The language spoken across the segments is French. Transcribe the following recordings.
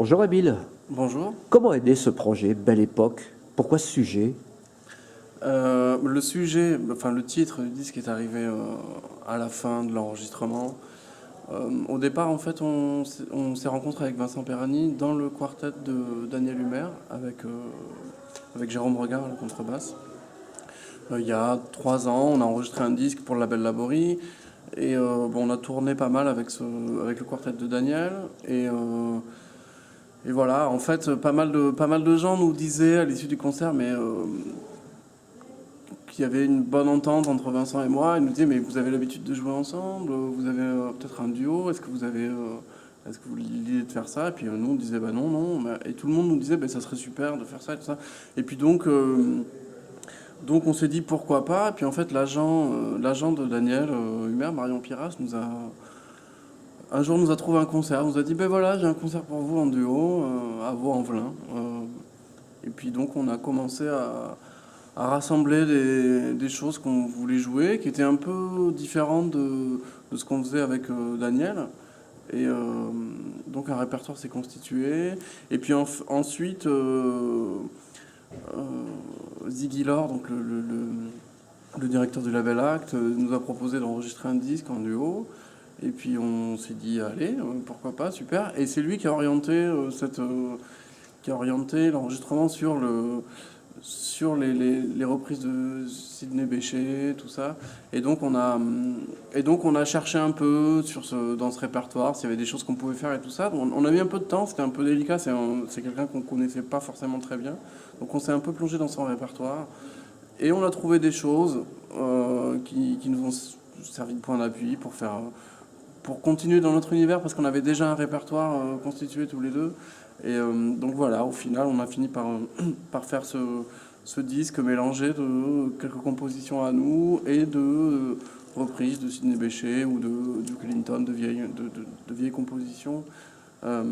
Bonjour Émile. Bonjour. Comment est né ce projet Belle Époque? Pourquoi ce sujet? Le sujet, enfin le titre du disque est arrivé à la fin de l'enregistrement. Au départ, en fait, on s'est rencontré avec Vincent Perani dans le quartet de Daniel Humer avec Jérôme Regard à la contrebasse. Il y a 3 ans, on a enregistré un disque pour le label Laborie et on a tourné pas mal avec le quartet de Daniel et voilà. En fait, pas mal de gens nous disaient à l'issue du concert, mais qu'il y avait une bonne entente entre Vincent et moi. Il nous disait, mais vous avez l'habitude de jouer ensemble, vous avez peut-être un duo, est-ce que vous l'idée de faire ça? Et puis nous on disait bah non, non, et tout le monde nous disait bah ça serait super de faire ça et tout ça. Et puis donc on s'est dit pourquoi pas. Et puis en fait l'agent de Daniel Humer, Marion Piras, un jour nous a trouvé un concert, nous a dit ben voilà, j'ai un concert pour vous en duo à Vaux-en-Velin. Et puis donc on a commencé à rassembler des choses qu'on voulait jouer, qui étaient un peu différentes de ce qu'on faisait avec Daniel. Et donc un répertoire s'est constitué. Et puis ensuite, Ziggy Lord, donc le directeur du label Act, nous a proposé d'enregistrer un disque en duo. Et puis on s'est dit, allez, pourquoi pas, super. Et c'est lui qui a orienté l'enregistrement sur les reprises de Sidney Bechet, tout ça. Et donc on a cherché un peu dans ce répertoire s'il y avait des choses qu'on pouvait faire et tout ça. On a mis un peu de temps, c'était un peu délicat, c'est quelqu'un qu'on connaissait pas forcément très bien. Donc on s'est un peu plongé dans son répertoire. Et on a trouvé des choses qui nous ont servi de point d'appui pour continuer dans notre univers, parce qu'on avait déjà un répertoire constitué tous les deux. Et donc voilà, au final, on a fini par faire ce disque mélangé de quelques compositions à nous et de reprises de Sidney Bechet ou de Duke Ellington, de vieilles compositions. Euh,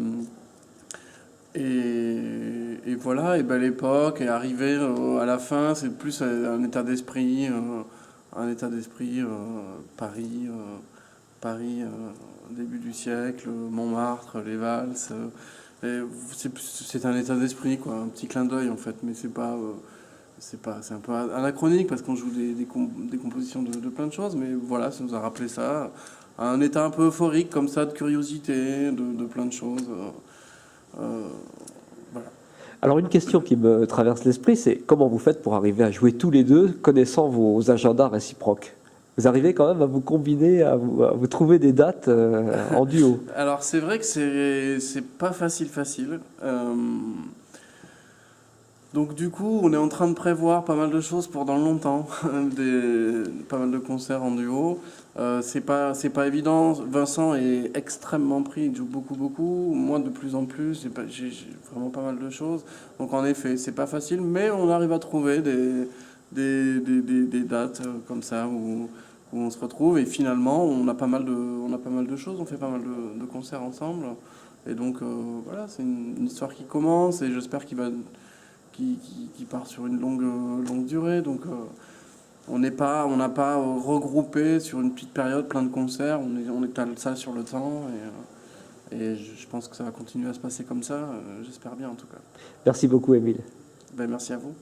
et voilà, et Belle Époque est arrivé à la fin, c'est plus un état d'esprit, Paris, début du siècle, Montmartre, les valses. C'est un état d'esprit, quoi, un petit clin d'œil en fait, mais c'est un peu anachronique parce qu'on joue des compositions de plein de choses, mais voilà, ça nous a rappelé ça, un état un peu euphorique comme ça, de curiosité, de plein de choses. Voilà. Alors une question qui me traverse l'esprit, c'est comment vous faites pour arriver à jouer tous les deux, connaissant vos agendas réciproques? Vous arrivez quand même à vous combiner, à vous trouver des dates en duo? Alors c'est vrai que c'est pas facile. Donc du coup, on est en train de prévoir pas mal de choses pour dans longtemps, pas mal de concerts en duo. C'est pas évident. Vincent est extrêmement pris, il joue beaucoup. Moi, de plus en plus, j'ai vraiment pas mal de choses. Donc en effet, c'est pas facile, mais on arrive à trouver des dates comme ça où on se retrouve. Et finalement, on a pas mal de choses, on fait pas mal de concerts ensemble. Et donc voilà, c'est une histoire qui commence et j'espère qui part sur une longue durée. Donc on n'a pas regroupé sur une petite période plein de concerts, on étale ça sur le temps et je pense que ça va continuer à se passer comme ça, j'espère bien en tout cas. Merci beaucoup Émile. Ben, merci à vous.